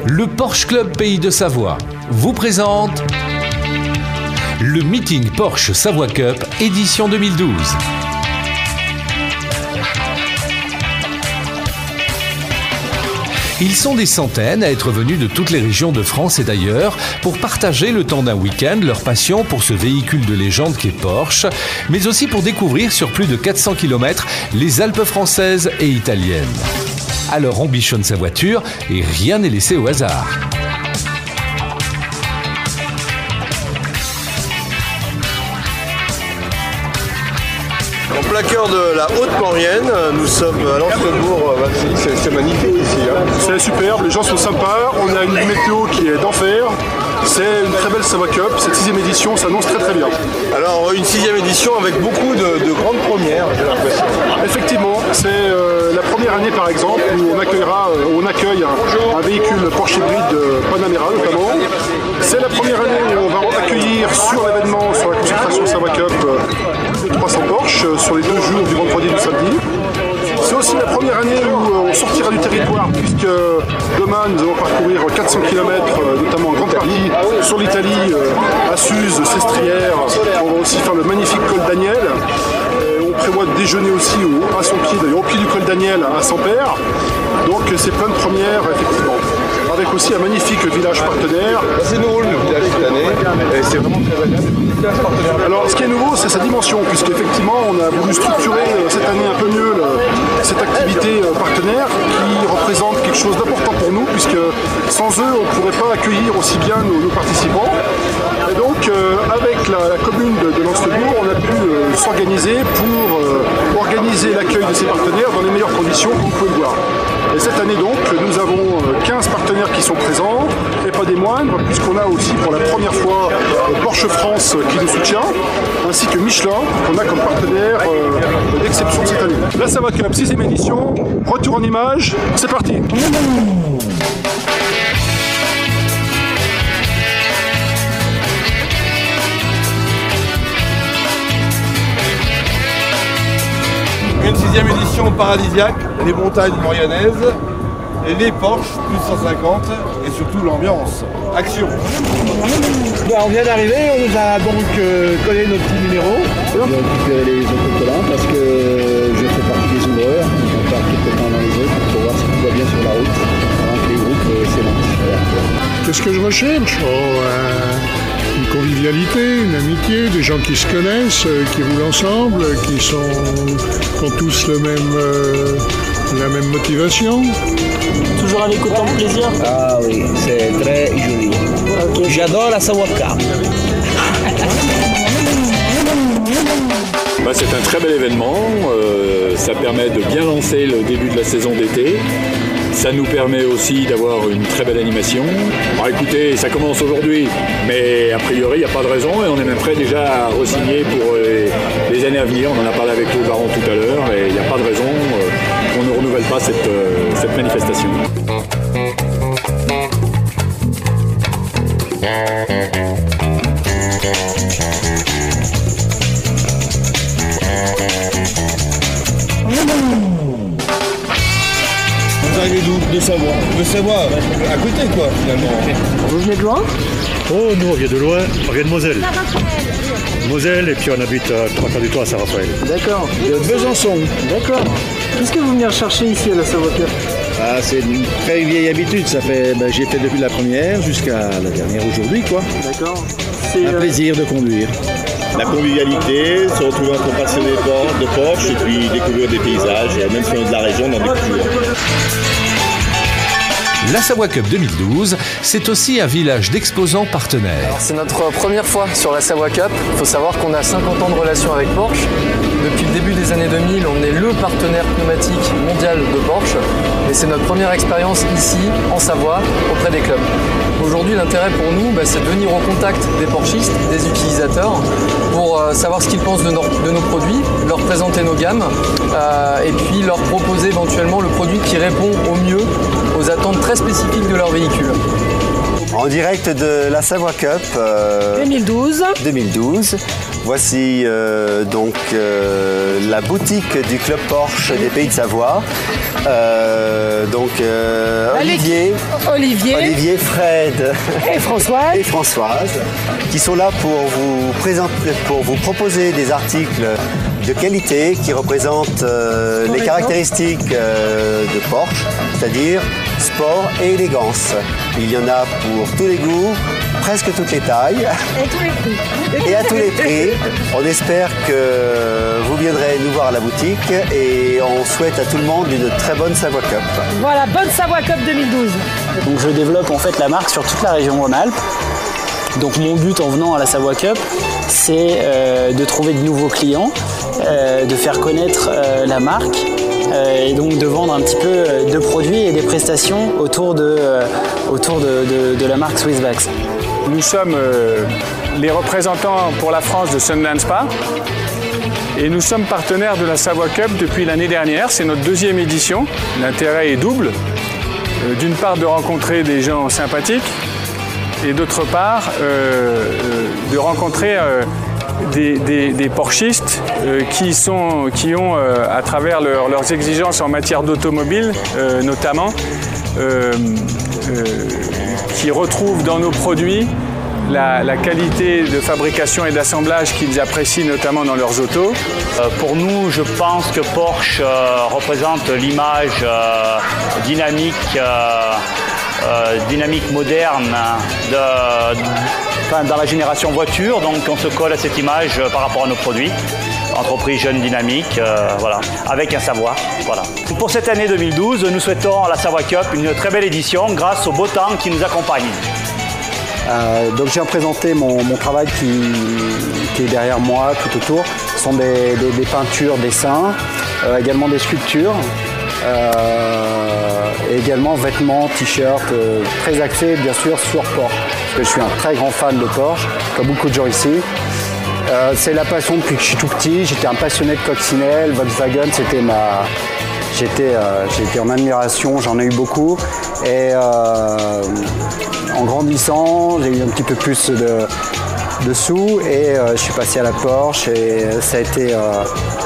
Le Porsche Club Pays de Savoie vous présente le meeting Porsche Savoie Cup édition 2012. Ils sont des centaines à être venus de toutes les régions de France et d'ailleurs pour partager le temps d'un week-end leur passion pour ce véhicule de légende qu'est Porsche, mais aussi pour découvrir sur plus de 400 km les Alpes françaises et italiennes. Alors on bichonne sa voiture et rien n'est laissé au hasard. En plein cœur de la Haute-Maurienne, nous sommes à l'Anse-Bourg. C'est magnifique ici. C'est superbe, les gens sont sympas, on a une météo qui est d'enfer. C'est une très belle Savoie Cup, cette 6e édition s'annonce très très bien. Alors une 6e édition avec beaucoup de grandes premières, j'ai l'impression. Effectivement, c'est la première année par exemple où on accueille un véhicule Porsche hybride Panamera notamment. C'est la première année où on va accueillir sur l'événement, sur la consécration Savoie Cup, 300 Porsche sur les 2 jours du vendredi et du samedi. C'est aussi la première année où on sortira du territoire puisque demain nous allons parcourir 400 km, notamment en grande partie sur l'Italie, à Suse, Sestrières. On va aussi faire le magnifique col Daniel. On prévoit de déjeuner aussi à son pied, d'ailleurs au pied du col Daniel à Saint-Père. Donc c'est plein de premières effectivement. Avec aussi un magnifique village partenaire. C'est nouveau le village cette année et c'est vraiment très agréable. Alors ce qui est nouveau c'est sa dimension puisqu'effectivement on a voulu structurer cette année un peu mieux cette activité partenaire qui représente quelque chose d'important pour nous puisque sans eux on ne pourrait pas accueillir aussi bien nos participants. Et donc avec la commune de Lens-le-Bourg on a pu s'organiser pour organiser l'accueil de ces partenaires dans les meilleures conditions que vous pouvez le voir. Et cette année donc, nous avons 15 partenaires qui sont présents, et pas des moindres, puisqu'on a aussi pour la première fois Porsche France qui nous soutient, ainsi que Michelin, qu'on a comme partenaire d'exception cette année. La Savoie Cup, 6e édition, retour en image, c'est parti. Une 6e édition paradisiaque, les montagnes mauriennaises, et les Porsche, plus 150, et surtout l'ambiance. Action! On vient d'arriver, on nous a donc collé nos petits numéros. J'ai récupéré les autocollants parce que je fais partie des ouvreurs. On part quelques temps dans les autres pour voir si tout va bien sur la route. Avant que les groupes s'élancent. Qu'est-ce que je recherche? Une convivialité, une amitié, des gens qui se connaissent, qui roulent ensemble, qui ont tous la même motivation. Toujours avec autant de plaisir? Ah oui, c'est très joli. Okay. J'adore la Savoie Cup. C'est un très bel événement, ça permet de bien lancer le début de la saison d'été. Ça nous permet aussi d'avoir une très belle animation. Bon, écoutez, ça commence aujourd'hui, mais a priori, il n'y a pas de raison et on est même prêt déjà à re-signer pour les années à venir. On en a parlé avec Claude Baron tout à l'heure et il n'y a pas de raison qu'on ne renouvelle pas cette manifestation. Vous arrivez d'où? De Savoie. De Savoie, à côté quoi finalement. Vous venez de loin? Oh, nous on vient de loin, on vient de Moselle. Moselle et puis on habite à 3 quarts du tour à Saint-Raphaël. D'accord. De Besançon. D'accord. Qu'est-ce que vous venez rechercher ici à la Savoie Cup? C'est une très vieille habitude, j'ai fait depuis la première jusqu'à la dernière aujourd'hui quoi. D'accord. C'est un plaisir de conduire. La convivialité, se retrouver entre passionnés de Porsche et puis découvrir des paysages, même si on est de la région, on en découvre. La Savoie Cup 2012, c'est aussi un village d'exposants partenaires. C'est notre première fois sur la Savoie Cup. Il faut savoir qu'on a 50 ans de relation avec Porsche. Depuis le début des années 2000, on est le partenaire pneumatique mondial de Porsche. Et c'est notre première expérience ici, en Savoie, auprès des clubs. Aujourd'hui, l'intérêt pour nous, c'est de venir au contact des Porschistes, des utilisateurs, pour savoir ce qu'ils pensent de nos produits, leur présenter nos gammes et puis leur proposer éventuellement le produit qui répond au mieux aux attentes très spécifiques de leur véhicule. En direct de la Savoie Cup 2012. Voici donc la boutique du Club Porsche des Pays de Savoie. Olivier, Fred et Françoise qui sont là pour vous proposer des articles de qualité qui représentent les caractéristiques de Porsche, c'est-à-dire sport et élégance. Il y en a pour tous les goûts, presque toutes les tailles. Et à tous les prix. On espère que vous viendrez nous voir à la boutique et on souhaite à tout le monde une très bonne Savoie Cup. Voilà, bonne Savoie Cup 2012. Donc je développe en fait la marque sur toute la région Rhône-Alpes. Donc mon but en venant à la Savoie Cup, c'est de trouver de nouveaux clients, de faire connaître la marque et donc de vendre un petit peu de produits et des prestations autour de la marque Swissvax. Nous sommes les représentants pour la France de Sundance Spa et nous sommes partenaires de la Savoie Cup depuis l'année dernière. C'est notre 2e édition. L'intérêt est double. D'une part de rencontrer des gens sympathiques et d'autre part de rencontrer des Porschistes qui ont, à travers leurs exigences en matière d'automobile notamment, qui retrouvent dans nos produits la qualité de fabrication et d'assemblage qu'ils apprécient notamment dans leurs autos. Pour nous, je pense que Porsche représente l'image dynamique moderne dans la génération voiture, donc on se colle à cette image par rapport à nos produits. Entreprise jeune, dynamique, voilà, avec un Savoie. Voilà. Pour cette année 2012, nous souhaitons à la Savoie Cup une très belle édition grâce au beau temps qui nous accompagne. Donc je viens présenter mon travail qui est derrière moi, tout autour. Ce sont des peintures, dessins, également des sculptures, et également vêtements, t-shirts, très axés bien sûr sur Porsche. Parce que je suis un très grand fan de Porsche, comme beaucoup de gens ici. C'est la passion depuis que je suis tout petit. J'étais un passionné de coccinelle, Volkswagen, c'était j'étais en admiration, j'en ai eu beaucoup. Et en grandissant, j'ai eu un petit peu plus de sous et je suis passé à la Porsche et ça a été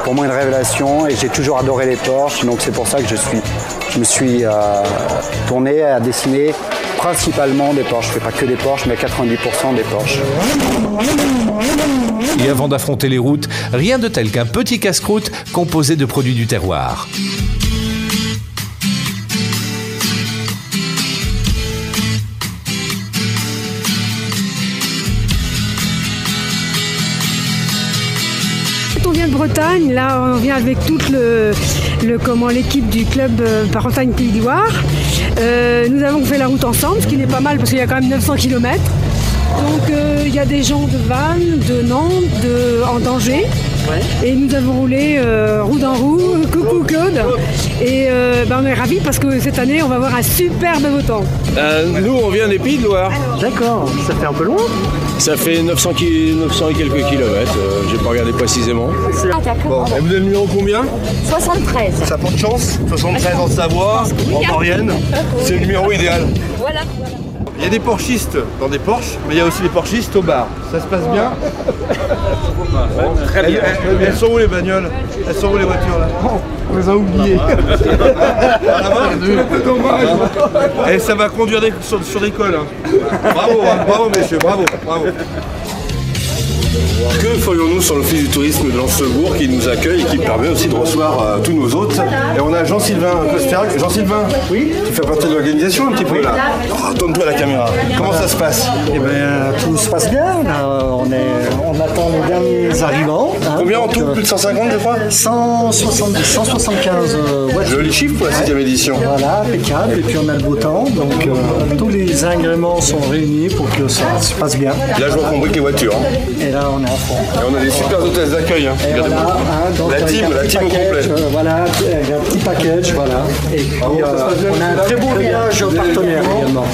pour moi une révélation et j'ai toujours adoré les Porsche. Donc c'est pour ça que je me suis tourné à dessiner principalement des Porsche. Je ne fais pas que des Porsche, mais 90% des Porsche. Et avant d'affronter les routes, rien de tel qu'un petit casse-croûte composé de produits du terroir. On vient de Bretagne, là on vient avec toute l'équipe du club Bretagne Pays de Loire. Nous avons fait la route ensemble, ce qui n'est pas mal parce qu'il y a quand même 900 km. Donc il y a des gens de Vannes, de Nantes, en danger. Ouais. Et nous avons roulé roue dans roue, coucou Claude. Et on est ravis parce que cette année on va avoir un superbe beau temps. Nous on vient des Pays de Loire. D'accord, ça fait un peu loin. Ça fait 900 et quelques kilomètres, j'ai pas regardé précisément. Bon, et vous avez le numéro combien ? 73. Ça porte chance, 73 en Savoie, en Maurienne, c'est le numéro idéal. Voilà. Il y a des Porschistes dans des Porsche, mais il y a aussi des Porschistes au bar. Ça se passe bien ? Très bien. Elles sont où les bagnoles ? Elles sont où les voitures là ? On les a oubliées. C'est dommage. Et ça va conduire sur des cols. Bravo messieurs, bravo. Que ferions-nous sans l'Office du tourisme de Lens-le-Bourg qui nous accueille et qui permet aussi de recevoir tous nos hôtes. Et on a Jean-Sylvain Costerc. Jean-Sylvain, oui, tu fais partie de l'organisation un petit peu là. Oh, tourne-toi la caméra. Comment ça se passe ? Eh bien, tout se passe bien. On attend les derniers arrivants. Combien en tout ? Plus de 150 je crois ? 170, 175 voitures. Joli chiffre pour la 6e édition. Voilà, impeccable. Et puis on a le beau temps. Donc tous les ingrédients sont réunis pour que ça se passe bien. Là je vois qu'on brique les voitures. Et là on est à fond. Et on a des super hôtesses d'accueil. Voilà, la team au complet. Voilà, un petit package, voilà. Et puis on a un très beau village partenaire également.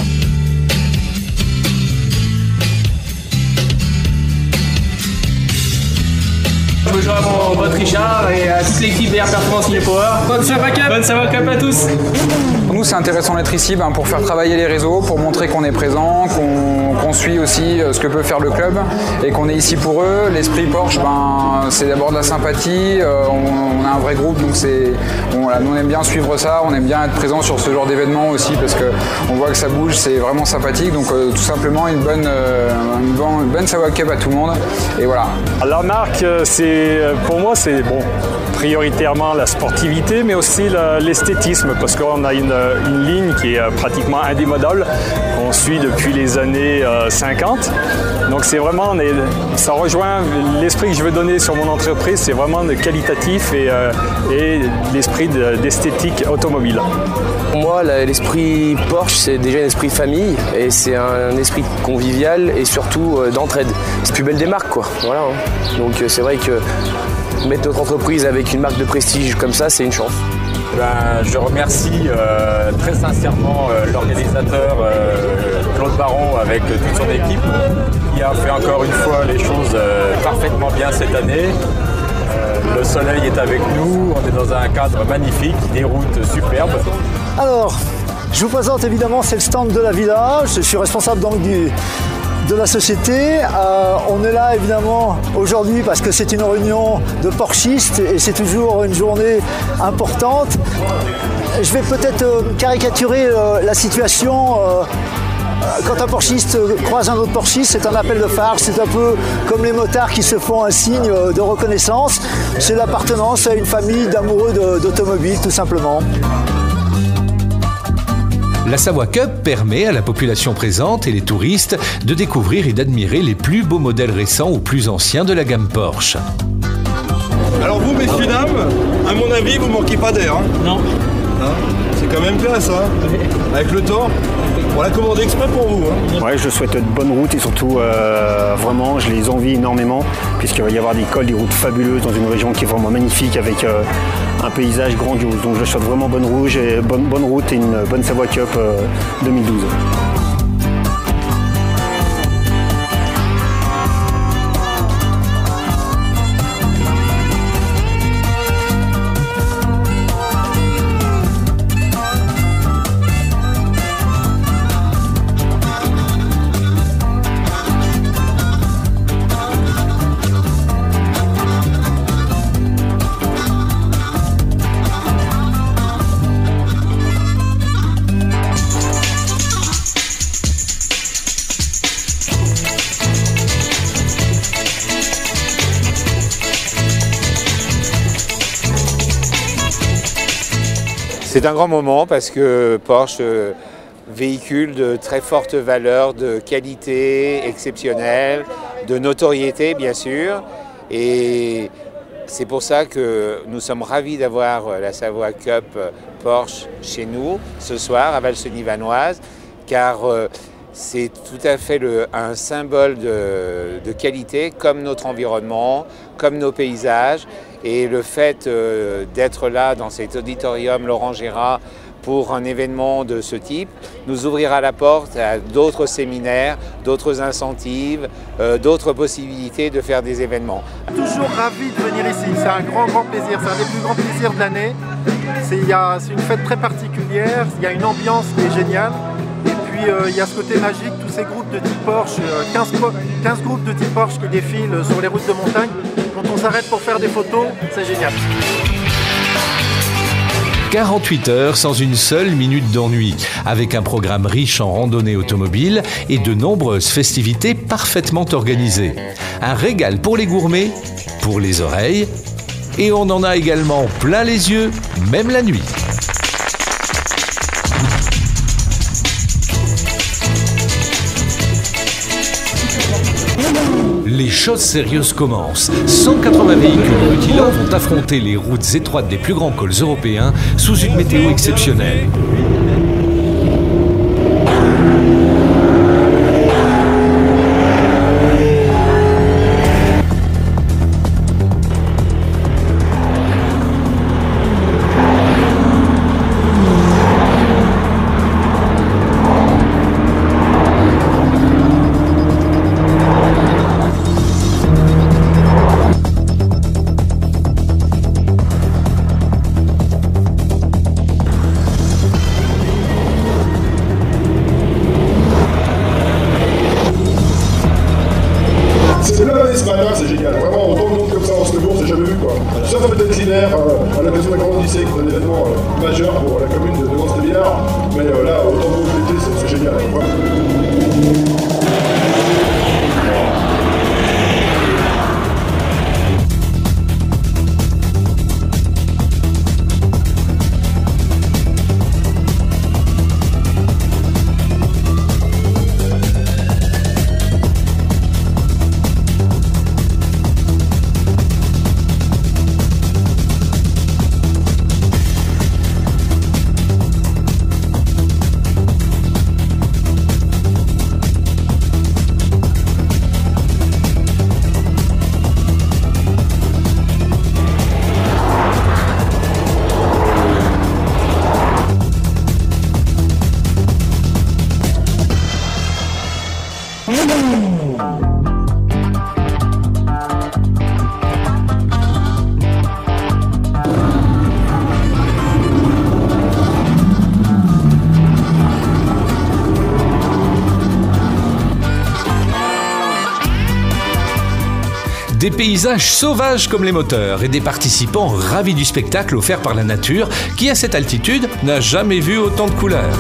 Bonjour à mon pote Richard et à toute l'équipe d'Air Performance New Power. Bonne Savoie Cup! Bonne Savoie Cup à tous! Pour nous, c'est intéressant d'être ici pour faire travailler les réseaux, pour montrer qu'on est présent, qu'on suit aussi ce que peut faire le club et qu'on est ici pour eux. L'esprit Porsche, c'est d'abord de la sympathie, on a un vrai groupe, donc nous on aime bien suivre ça, on aime bien être présent sur ce genre d'événement aussi parce qu'on voit que ça bouge, c'est vraiment sympathique, donc tout simplement une bonne Savoie Cup à tout le monde et voilà. La marque, pour moi, c'est prioritairement la sportivité, mais aussi l'esthétisme, parce qu'on a une ligne qui est pratiquement indémodable, qu'on suit depuis les années 50. Donc c'est vraiment, ça rejoint l'esprit que je veux donner sur mon entreprise, c'est vraiment de qualitatif et l'esprit d'esthétique automobile. Pour moi, l'esprit Porsche, c'est déjà un esprit famille et c'est un esprit convivial et surtout d'entraide. C'est plus belle des marques, quoi. Voilà, hein. Donc c'est vrai que mettre notre entreprise avec une marque de prestige comme ça, c'est une chance. Je remercie très sincèrement l'organisateur Claude Baron avec toute son équipe qui a fait encore une fois les choses parfaitement bien cette année. Le soleil est avec nous, on est dans un cadre magnifique, des routes superbes. Alors, je vous présente évidemment, c'est le stand de la Villa. Je suis responsable donc de la société. On est là évidemment aujourd'hui parce que c'est une réunion de porschistes et c'est toujours une journée importante. Je vais peut-être caricaturer la situation. Quand un porschiste croise un autre porschiste, c'est un appel de phare, c'est un peu comme les motards qui se font un signe de reconnaissance. C'est l'appartenance à une famille d'amoureux d'automobile tout simplement. La Savoie Cup permet à la population présente et les touristes de découvrir et d'admirer les plus beaux modèles récents ou plus anciens de la gamme Porsche. Alors vous, messieurs, dames, à mon avis, vous manquez pas d'air. Hein. Non. Hein, c'est quand même classe, hein. Avec le temps. On l'a commandé exprès pour vous. Hein. Ouais, je souhaite de bonnes routes et surtout, vraiment, je les envie énormément puisqu'il va y avoir des cols, des routes fabuleuses dans une région qui est vraiment magnifique avec un paysage grandiose. Donc je souhaite vraiment bonne route et une bonne Savoie Cup 2012. C'est un grand moment parce que Porsche véhicule de très fortes valeurs de qualité exceptionnelle, de notoriété bien sûr. Et c'est pour ça que nous sommes ravis d'avoir la Savoie Cup Porsche chez nous ce soir à Valseny-Vanoise, car c'est tout à fait un symbole de qualité, comme notre environnement, comme nos paysages. Et le fait d'être là dans cet auditorium Laurent Gérard pour un événement de ce type nous ouvrira la porte à d'autres séminaires, d'autres incentives, d'autres possibilités de faire des événements. Toujours ravi de venir ici, c'est un grand plaisir, c'est un des plus grands plaisirs de l'année. C'est une fête très particulière, il y a une ambiance qui est géniale. Et puis il y a ce côté magique, tous ces groupes de type Porsche, 15 groupes de type Porsche qui défilent sur les routes de montagne. Quand on s'arrête pour faire des photos, c'est génial. 48 heures sans une seule minute d'ennui, avec un programme riche en randonnées automobiles et de nombreuses festivités parfaitement organisées. Un régal pour les gourmets, pour les oreilles, et on en a également plein les yeux, même la nuit. Les choses sérieuses commencent. 180 véhicules rutilants vont affronter les routes étroites des plus grands cols européens sous une météo exceptionnelle. Des paysages sauvages comme les moteurs et des participants ravis du spectacle offert par la nature qui, à cette altitude, n'a jamais vu autant de couleurs.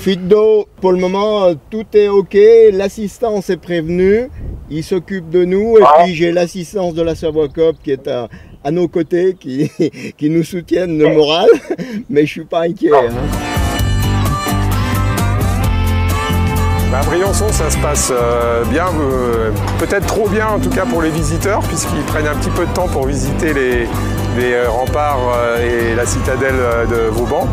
Fuite d'eau, pour le moment, tout est ok. L'assistance est prévenue. Il s'occupe de nous. Et puis, j'ai l'assistance de la Savoie Cup qui est à nos côtés, qui nous soutiennent le moral. Mais je ne suis pas inquiet. Hein. À Briançon, ça se passe bien, peut-être trop bien en tout cas pour les visiteurs, puisqu'ils prennent un petit peu de temps pour visiter les remparts et la citadelle de Vauban.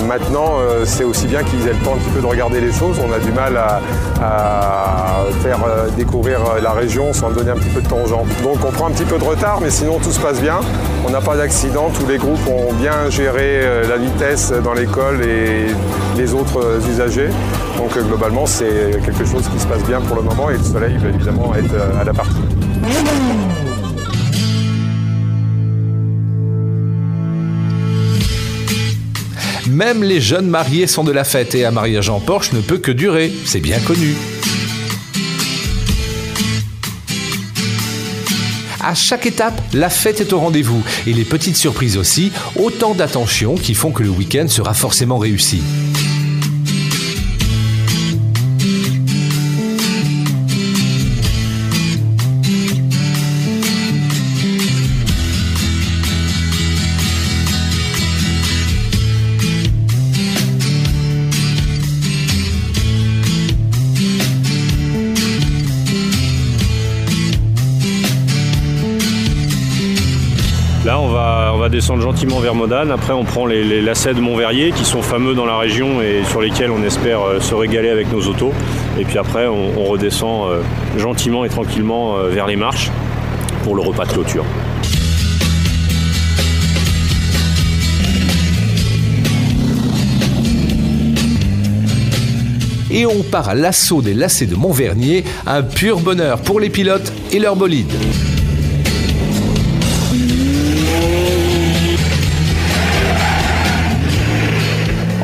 Maintenant, c'est aussi bien qu'ils aient le temps un petit peu de regarder les choses. On a du mal à faire découvrir la région sans donner un petit peu de temps aux gens. Donc on prend un petit peu de retard, mais sinon tout se passe bien. On n'a pas d'accident, tous les groupes ont bien géré la vitesse dans l'école et les autres usagers. Donc globalement, c'est quelque chose qui se passe bien pour le moment et le soleil va évidemment être à la partie. Même les jeunes mariés sont de la fête et un mariage en Porsche ne peut que durer, c'est bien connu. À chaque étape, la fête est au rendez-vous et les petites surprises aussi, autant d'attention qui font que le week-end sera forcément réussi. Là, on va descendre gentiment vers Modane. Après, on prend les lacets de Montverrier qui sont fameux dans la région et sur lesquels on espère se régaler avec nos autos. Et puis après, on redescend gentiment et tranquillement vers les Marches pour le repas de clôture. Et on part à l'assaut des lacets de Montvernier, un pur bonheur pour les pilotes et leurs bolides.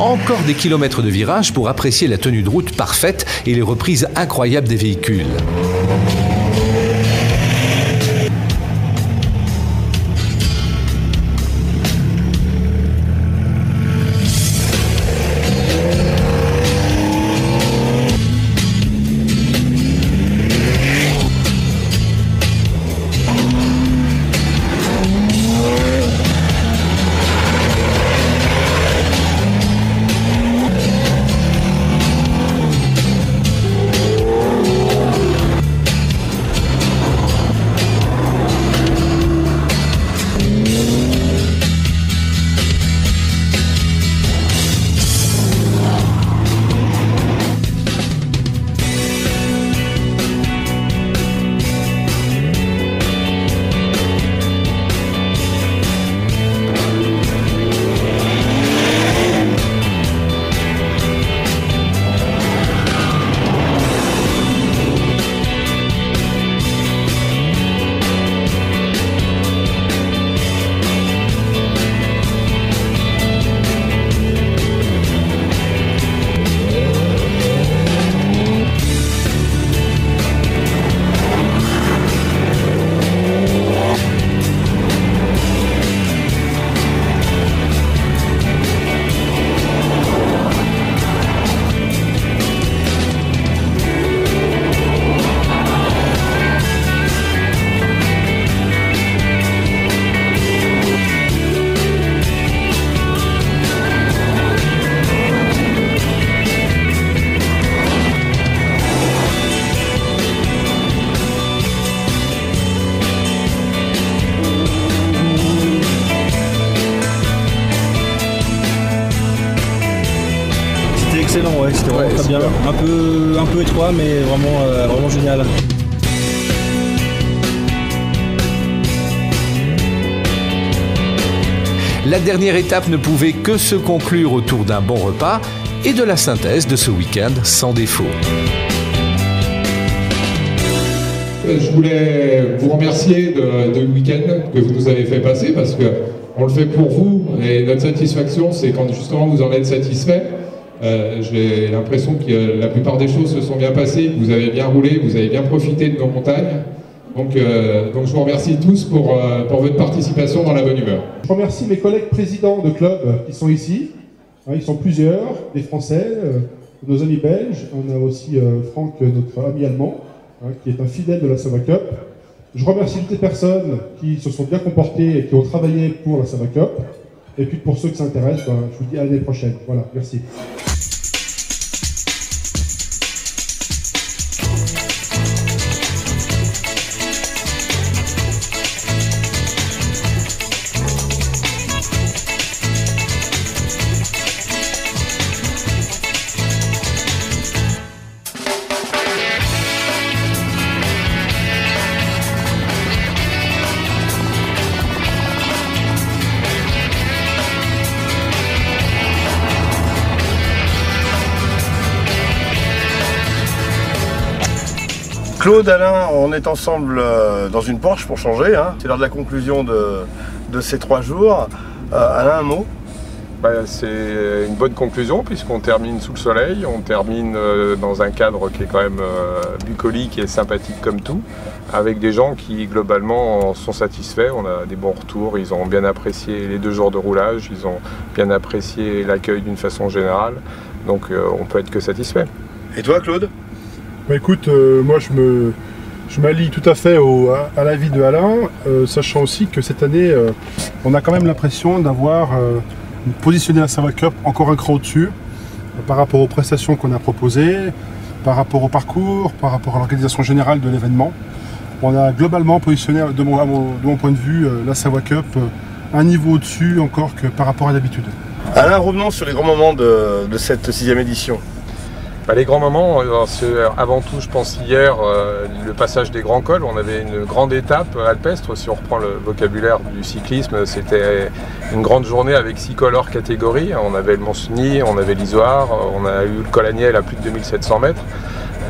Encore des kilomètres de virages pour apprécier la tenue de route parfaite et les reprises incroyables des véhicules. ouais, c'était vraiment très bien. Un peu étroit, mais vraiment génial. La dernière étape ne pouvait que se conclure autour d'un bon repas et de la synthèse de ce week-end sans défaut. Je voulais vous remercier de le week-end que vous nous avez fait passer parce qu'on le fait pour vous et notre satisfaction c'est quand justement vous en êtes satisfait. J'ai l'impression que la plupart des choses se sont bien passées, que vous avez bien roulé, que vous avez bien profité de nos montagnes. Donc je vous remercie tous pour votre participation dans la bonne humeur. Je remercie mes collègues présidents de club qui sont ici. Ils sont plusieurs, des Français, nos amis belges. On a aussi Franck, notre ami allemand, qui est un fidèle de la Savoie Cup. Je remercie toutes les personnes qui se sont bien comportées et qui ont travaillé pour la Savoie Cup. Et puis pour ceux qui s'intéressent, je vous dis à l'année prochaine. Voilà, merci. Claude, Alain, on est ensemble dans une Porsche pour changer. C'est l'heure de la conclusion de ces 3 jours. Alain, un mot? C'est une bonne conclusion puisqu'on termine sous le soleil, on termine dans un cadre qui est quand même bucolique et sympathique comme tout, avec des gens qui globalement sont satisfaits. On a des bons retours, ils ont bien apprécié les 2 jours de roulage, ils ont bien apprécié l'accueil d'une façon générale, donc on peut être que satisfait. Et toi, Claude? Écoute, moi je m'allie tout à fait à l'avis de Alain, sachant aussi que cette année, on a quand même l'impression d'avoir positionné la Savoie Cup encore un cran au-dessus par rapport aux prestations qu'on a proposées, par rapport au parcours, par rapport à l'organisation générale de l'événement. On a globalement positionné, de mon point de vue, la Savoie Cup un niveau au-dessus encore que par rapport à d'habitude. Alain, revenons sur les grands moments de cette 6e édition. Les grands moments, avant tout je pense hier, le passage des grands cols, on avait une grande étape alpestre, si on reprend le vocabulaire du cyclisme, c'était une grande journée avec 6 cols hors catégorie, on avait le Mont-Cenis, on avait l'Isoire, on a eu le col Agnel à plus de 2700 mètres.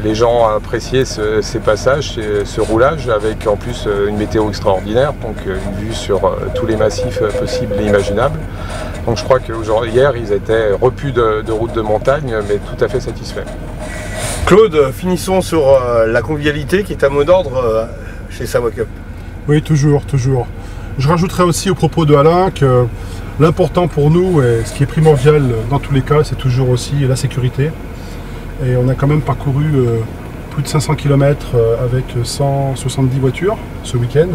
Les gens ont apprécié ces passages, ce roulage, avec en plus une météo extraordinaire, donc une vue sur tous les massifs possibles et imaginables. Donc je crois qu'hier, ils étaient repus de route de montagne, mais tout à fait satisfaits. Claude, finissons sur la convivialité qui est un mot d'ordre chez Savoie Cup. Oui, toujours. Je rajouterai aussi au propos de Alain que l'important pour nous, et ce qui est primordial dans tous les cas, c'est toujours aussi la sécurité. Et on a quand même parcouru plus de 500 km avec 170 voitures ce week-end.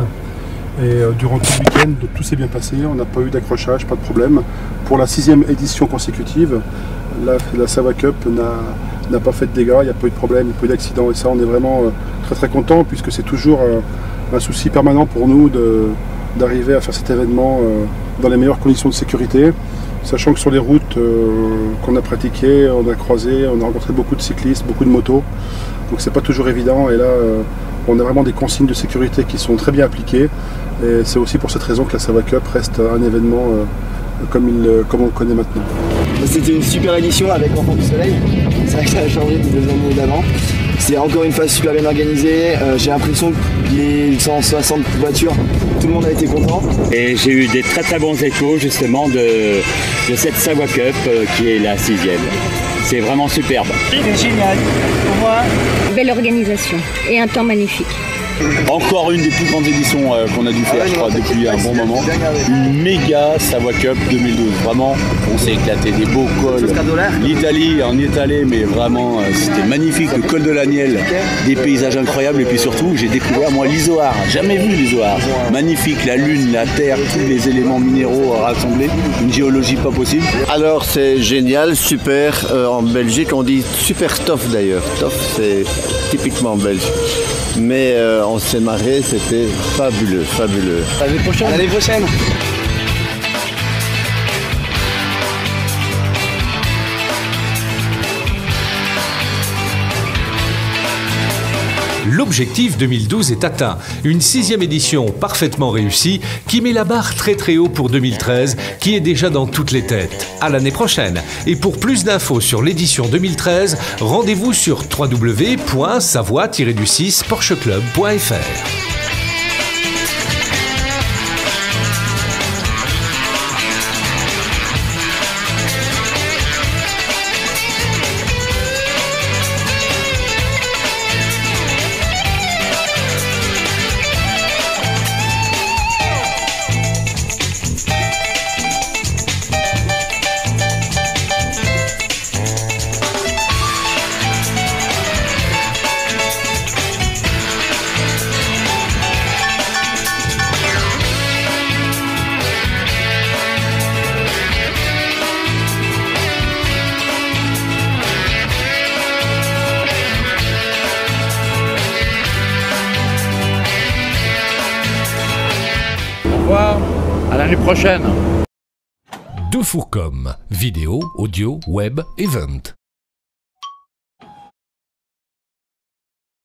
Et durant tout le week-end, tout s'est bien passé, on n'a pas eu d'accrochage, pas de problème. Pour la 6e édition consécutive, la Savoie Cup n'a pas fait de dégâts, il n'y a pas eu de problème, il n'y a pas eu d'accident. Et ça, on est vraiment très contents puisque c'est toujours un souci permanent pour nous d'arriver à faire cet événement dans les meilleures conditions de sécurité. Sachant que sur les routes qu'on a pratiquées, on a croisé, on a rencontré beaucoup de cyclistes, beaucoup de motos. Donc c'est pas toujours évident et là on a vraiment des consignes de sécurité qui sont très bien appliquées. Et c'est aussi pour cette raison que la Savoie Cup reste un événement comme on le connaît maintenant. C'était une super édition avec Enfants du Soleil. C'est vrai que ça a changé des 2 années d'avant. C'est encore une fois super bien organisé. J'ai l'impression que les 160 voitures, tout le monde a été content. Et j'ai eu des très bons échos justement de cette Savoie Cup qui est la 6e. C'est vraiment superbe. C'est génial. Pour moi, belle organisation et un temps magnifique. Encore une des plus grandes éditions qu'on a dû faire, je crois, depuis un bon moment. Une méga Savoie Cup 2012. Vraiment, on s'est éclaté. Des beaux cols. L'Italie, on y est allé, mais vraiment, c'était magnifique. Le col de l'Agnel, des paysages incroyables. Et puis surtout, j'ai découvert, moi, l'Isoire. Jamais vu l'Isoire. Magnifique, la lune, la terre, tous les éléments minéraux rassemblés. Une géologie pas possible. Alors, c'est génial, super. En Belgique, on dit super tof d'ailleurs. Tof, c'est typiquement belge. Mais on s'est marré, c'était fabuleux. À l'année prochaine. L'objectif 2012 est atteint. Une 6e édition parfaitement réussie qui met la barre très très haut pour 2013, qui est déjà dans toutes les têtes. À l'année prochaine. Et pour plus d'infos sur l'édition 2013, rendez-vous sur www.savoie-porcheclub.fr. À l'année prochaine. Defourcom, vidéo, audio, web, event.